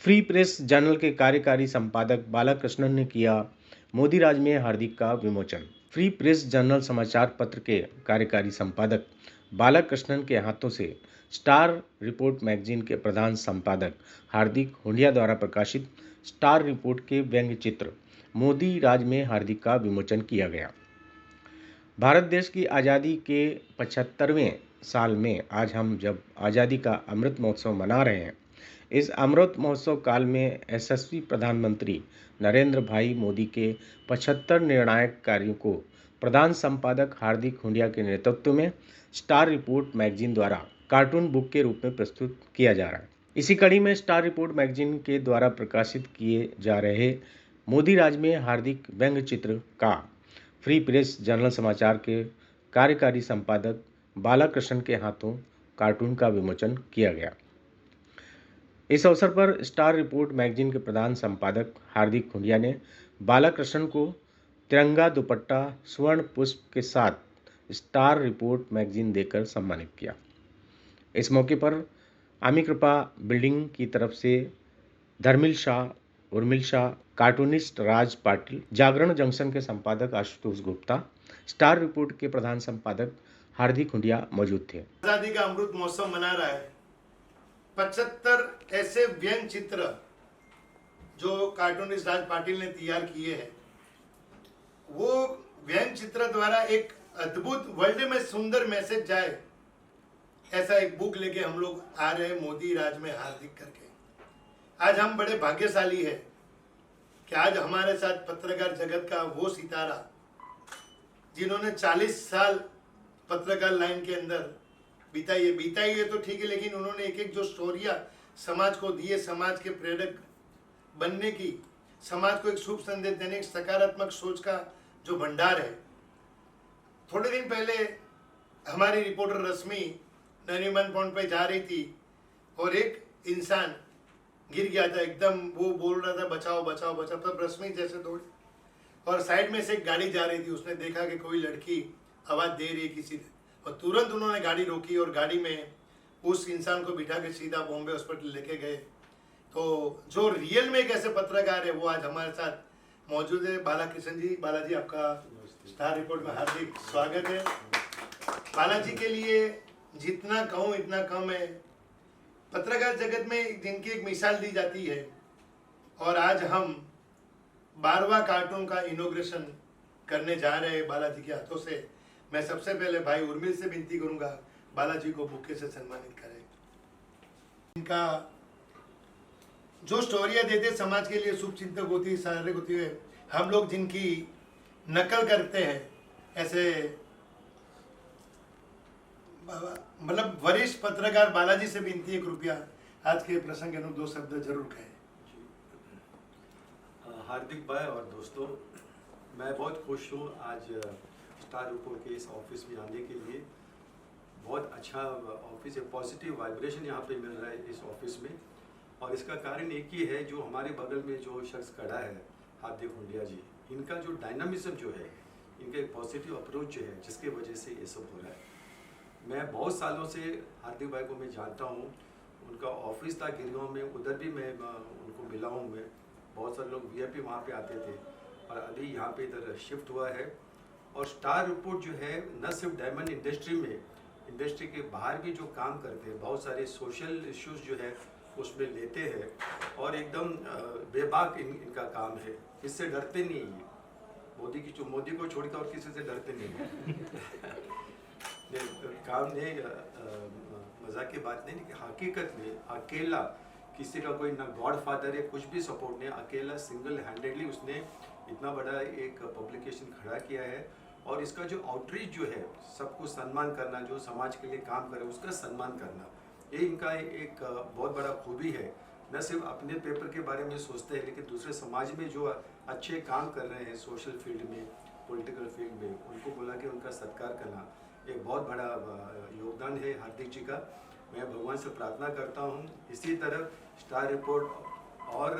Free press journal के कार्यकारी संपादक बालाकृष्णन ने किया मोदी राज में हार्दिक का विमोचन। फ्री प्रेस जर्नल समाचार पत्र के कार्यकारी संपादक बालाकृष्णन के हाथों से स्टार रिपोर्ट मैगजीन के प्रधान संपादक हार्दिक हुंडिया द्वारा प्रकाशित स्टार रिपोर्ट के व्यंग्य चित्र मोदी राज में हार्दिक का विमोचन किया गया। भारत देश की आज़ादी के 75वें साल में आज हम जब आज़ादी का अमृत महोत्सव मना रहे हैं, इस अमृत महोत्सव काल में यशस्वी प्रधानमंत्री नरेंद्र भाई मोदी के 75 निर्णायक कार्यों को प्रधान संपादक हार्दिक हुंडिया के नेतृत्व में स्टार रिपोर्ट मैगजीन द्वारा कार्टून बुक के रूप में प्रस्तुत किया जा रहा है। इसी कड़ी में स्टार रिपोर्ट मैगजीन के द्वारा प्रकाशित किए जा रहे मोदी राज में हार्दिक व्यंग्य चित्र का फ्री प्रेस जर्नल समाचार के कार्यकारी संपादक बालाकृष्णन के हाथों कार्टून का विमोचन किया गया। इस अवसर पर स्टार रिपोर्ट मैगजीन के प्रधान संपादक हार्दिक हुंडिया ने बालाकृष्णन को तिरंगा दुपट्टा स्वर्ण पुष्प के साथ स्टार रिपोर्ट मैगजीन देकर सम्मानित किया। इस मौके पर आमी कृपा बिल्डिंग की तरफ से धर्मिल शाह, उर्मिल शाह, कार्टूनिस्ट राज पाटिल, जागरण जंक्शन के संपादक आशुतोष गुप्ता, स्टार रिपोर्ट के प्रधान संपादक हार्दिक हुंडिया मौजूद थे। आजादी का अमृत महोत्सव मना रहा है। 75 ऐसे व्यंग्य चित्र जो कार्टूनिस्ट राज पाटिल ने तैयार किए हैं, वो व्यंग्य चित्र द्वारा एक अद्भुत वर्ल्ड में सुंदर मैसेज जाए, ऐसा एक बुक लेके हम लोग आ रहे हैं मोदी राज में हार्दिक करके। आज हम बड़े भाग्यशाली है कि आज हमारे साथ पत्रकार जगत का वो सितारा जिन्होंने 40 साल पत्रकार लाइन के अंदर बिताई है तो ठीक है, लेकिन उन्होंने एक एक जो स्टोरियां समाज को दिए, समाज के प्रेरक बनने की, समाज को एक शुभ संदेश देने की सकारात्मक सोच का जो भंडार है। थोड़े दिन पहले हमारी रिपोर्टर रश्मि नरीमन पॉइंट पे जा रही थी और एक इंसान गिर गया था, एकदम वो बोल रहा था बचाओ बचाओ बचाओ, तब रश्मि जैसे दौड़ी और साइड में से एक गाड़ी जा रही थी, उसने देखा कि कोई लड़की आवाज दे रही है किसी ने, और तुरंत उन्होंने गाड़ी रोकी और गाड़ी में उस इंसान को बिठा के सीधा बॉम्बे हॉस्पिटल लेके गए। तो जो रियल में एक ऐसे पत्रकार है वो आज हमारे साथ मौजूद है। बालाकृष्ण जी, बालाजी आपका स्टार रिपोर्ट में हार्दिक स्वागत है। बालाजी के लिए जितना कहूँ इतना कम है। पत्रकार जगत में जिनकी एक मिसाल दी जाती है, और आज हम 12वां कार्टून का इनॉग्रेशन करने जा रहे हैं बालाजी के हाथों से। मैं सबसे पहले भाई उर्मिल से विनती करूंगा बालाजी को बुके से सम्मानित करें। इनका जो स्टोरियां देते समाज के लिए शुभ चिंतक होती है, शारीरिक होती है, हम लोग जिनकी नकल करते हैं, ऐसे मतलब वरिष्ठ पत्रकार बालाजी से विनती है, कृपया आज के प्रसंग के 2 शब्द जरूर कहें। हार्दिक भाई और दोस्तों, मैं बहुत खुश हूँ आज स्टार रिपोर्ट के इस ऑफिस में आने के लिए। बहुत अच्छा ऑफिस है, पॉजिटिव वाइब्रेशन यहाँ पे मिल रहा है इस ऑफिस में, और इसका कारण एक ही है, जो हमारे बगल में जो शख्स खड़ा है हार्दिक हुंडिया जी, इनका जो डायनामिज्म जो है, इनका एक पॉजिटिव अप्रोच जो है, जिसके वजह से ये सब हो रहा है। मैं बहुत सालों से हार्दिक भाई को मैं जानता हूँ, उनका ऑफिस था गिरगांव में, उधर भी मैं उनको मिला हूँ। मैं बहुत सारे लोग वीआईपी वहाँ पे आते थे, और अभी यहाँ पे इधर शिफ्ट हुआ है। और स्टार रिपोर्ट जो है, न सिर्फ डायमंड इंडस्ट्री में, इंडस्ट्री के बाहर भी जो काम करते हैं, बहुत सारे सोशल इश्यूज जो है उसमें लेते हैं, और एकदम बेबाक इनका काम है, इससे डरते नहीं है। मोदी को छोड़कर और किसी से डरते नहीं है। काम नहीं, मजाक की बात नहीं, कि हकीकत में अकेला, किसी का कोई ना गॉड फादर है, कुछ भी सपोर्ट नहीं, अकेला सिंगल हैंडेडली उसने इतना बड़ा एक पब्लिकेशन खड़ा किया है। और इसका जो आउटरीच जो है, सबको सम्मान करना, जो समाज के लिए काम करे उसका सम्मान करना, ये इनका एक बहुत बड़ा खूबी है। न सिर्फ अपने पेपर के बारे में सोचते हैं, लेकिन दूसरे समाज में जो अच्छे काम कर रहे हैं सोशल फील्ड में, पॉलिटिकल फील्ड में, उनको बुला के उनका सत्कार करना एक बहुत बड़ा योगदान है हार्दिक जी का। मैं भगवान से प्रार्थना करता हूँ इसी तरह स्टार रिपोर्ट और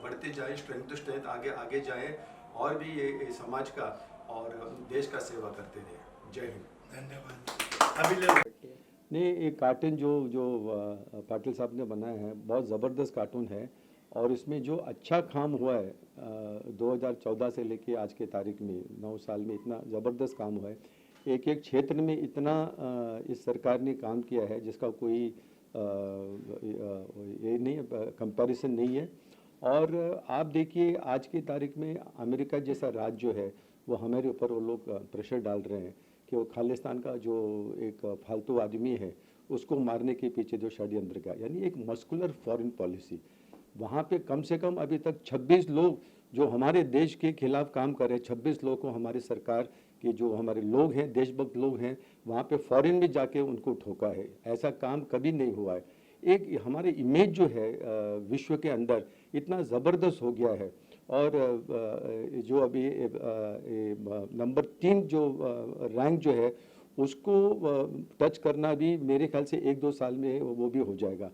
बढ़ते जाए, स्ट्रेंथ टू स्ट्रेंथ आगे जाए, और भी ये समाज का और देश का सेवा करते रहे। जय हिंद। धन्यवाद। अभी ले नहीं, एक कार्टून जो पाटिल साहब ने बनाया है बहुत ज़बरदस्त कार्टून है, और इसमें जो अच्छा काम हुआ है 2014 से लेके आज के तारीख में 9 साल में इतना ज़बरदस्त काम हुआ है, एक एक क्षेत्र में इतना इस सरकार ने काम किया है जिसका कोई ये नहीं कंपैरिजन नहीं है। और आप देखिए आज की तारीख में अमेरिका जैसा राज्य जो है वो हमारे ऊपर वो लोग प्रेशर डाल रहे हैं कि वो खालिस्तान का जो एक फालतू आदमी है उसको मारने के पीछे जो षड्यंत्र का, यानी एक मस्कुलर फॉरेन पॉलिसी। वहाँ पे कम से कम अभी तक 26 लोग जो हमारे देश के खिलाफ काम कर रहे हैं, 26 लोगों को हमारी सरकार के जो हमारे लोग हैं, देशभक्त लोग हैं, वहाँ पे फॉरेन में जाके उनको ठोका है। ऐसा काम कभी नहीं हुआ है। एक हमारे इमेज जो है विश्व के अंदर इतना ज़बरदस्त हो गया है, और जो अभी नंबर 3 जो रैंक जो है उसको टच करना भी मेरे ख्याल से 1-2 साल में वो भी हो जाएगा।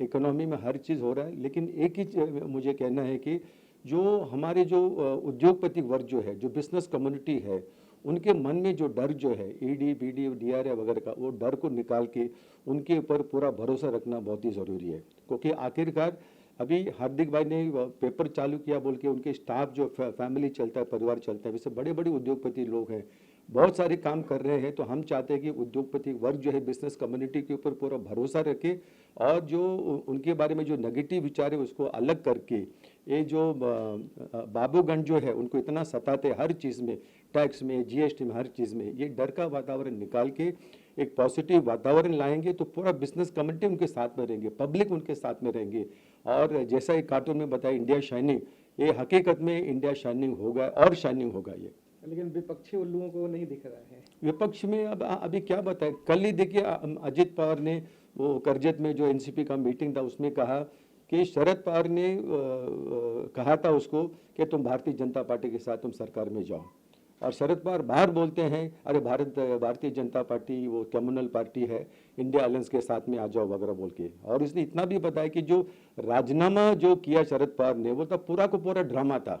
इकोनॉमी में हर चीज़ हो रहा है, लेकिन एक ही मुझे कहना है कि जो हमारे जो उद्योगपति वर्ग जो है, जो बिजनेस कम्युनिटी है, उनके मन में जो डर जो है ईडी बीडी डीआरए वगैरह का, वो डर को निकाल के उनके ऊपर पूरा भरोसा रखना बहुत ही ज़रूरी है। क्योंकि आखिरकार अभी हार्दिक भाई ने पेपर चालू किया बोल के उनके स्टाफ जो फैमिली चलता है, परिवार चलता है, वैसे बड़े बड़े उद्योगपति लोग हैं, बहुत सारे काम कर रहे हैं। तो हम चाहते हैं कि उद्योगपति वर्ग जो है बिजनेस कम्युनिटी के ऊपर पूरा भरोसा रखे, और जो उनके बारे में जो नेगेटिव विचार है उसको अलग करके, ये जो बाबूगण जो है उनको इतना सताते हर चीज़ में, टैक्स में, जीएसटी में, हर चीज़ में, ये डर का वातावरण निकाल के एक पॉजिटिव वातावरण लाएंगे तो पूरा बिजनेस कम्युनिटी उनके साथ में रहेंगे, पब्लिक उनके साथ में रहेंगे। और जैसा एक कार्टून में बताया इंडिया शाइनिंग, ये हकीकत में इंडिया शाइनिंग होगा और शाइनिंग होगा ये। लेकिन विपक्षी उल्लुओं को नहीं दिख रहा है। विपक्ष में अब अभी क्या बताएं, कल ही देखिए अजित पवार ने वो करजत में जो एनसीपी का मीटिंग था उसमें कहा कि शरद पवार ने कहा था उसको कि तुम भारतीय जनता पार्टी के साथ तुम सरकार में जाओ, और शरद पवार बाहर बोलते हैं अरे भारतीय जनता पार्टी वो कम्युनल पार्टी है, इंडिया अलायंस के साथ में आ जाओ वगैरह बोल के। और इसने इतना भी बताया कि जो राजीनामा जो किया शरद पवार ने वो तो पूरा को पूरा ड्रामा था।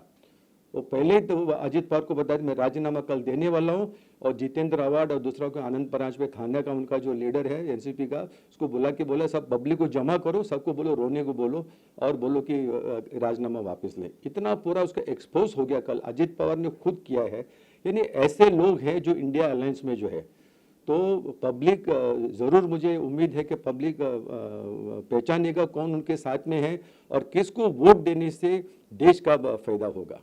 वो पहले तो अजित पवार को बताया मैं राजीनामा कल देने वाला हूँ, और जितेंद्र अवार्ड और दूसरा को आनंद परांज पे थाने का उनका जो लीडर है एनसीपी का, उसको बुला के बोला सब पब्लिक को जमा करो, सबको बोलो रोने को बोलो, और बोलो कि राजीनामा वापस लें। इतना पूरा उसका एक्सपोज हो गया कल, अजित पवार ने खुद किया है। यानी ऐसे लोग हैं जो इंडिया अलायंस में जो है, तो पब्लिक ज़रूर, मुझे उम्मीद है कि पब्लिक पहचानेगा कौन उनके साथ में है और किसको वोट देने से देश का फायदा होगा।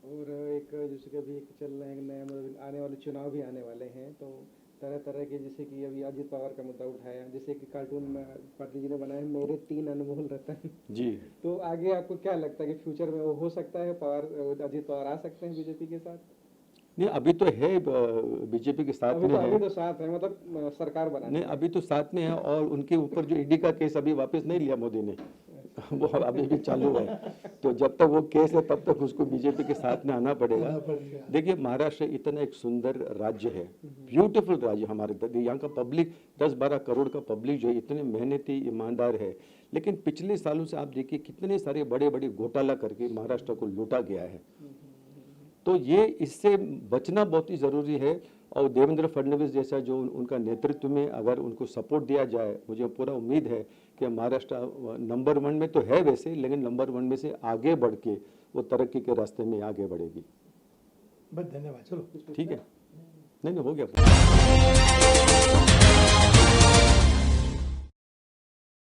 और एक जैसे कि अभी एक चल रहे हैं नए मतलब आने वाले चुनाव भी आने वाले हैं, तो तरह तरह के जैसे कि अभी अजित पवार का मुद्दा उठाया, जैसे कि कार्टून में पाटिल जी ने बनाया मेरे 3 अनमोल रतन जी, तो आगे आपको क्या लगता है कि फ्यूचर में वो हो सकता है, अजित पवार आ सकते हैं बीजेपी के साथ? नहीं, अभी तो है बीजेपी के साथ में है, अभी तो साथ है, मतलब सरकार बना नहीं अभी तो साथ में है, और उनके ऊपर जो ईडी का केस अभी वापस नहीं लिया मोदी ने वो अभी भी चालू है। तो जब तक वो केस है तब तक उसको बीजेपी के साथ में आना पड़ेगा। देखिए महाराष्ट्र इतना एक सुंदर राज्य है, ब्यूटीफुल राज्य हमारे, यहाँ का पब्लिक 10-12 करोड़ का पब्लिक जो है इतने मेहनती ईमानदार है, लेकिन पिछले सालों से आप देखिए कितने सारे बड़े बड़े घोटाला करके महाराष्ट्र को लूटा गया है। तो ये इससे बचना बहुत ही ज़रूरी है, और देवेंद्र फडणवीस जैसा जो उनका नेतृत्व में अगर उनको सपोर्ट दिया जाए, मुझे पूरा उम्मीद है कि महाराष्ट्र नंबर 1 में तो है वैसे, लेकिन नंबर 1 में से आगे बढ़ के वो तरक्की के रास्ते में आगे बढ़ेगी। बस धन्यवाद, चलो ठीक है, नहीं हो गया।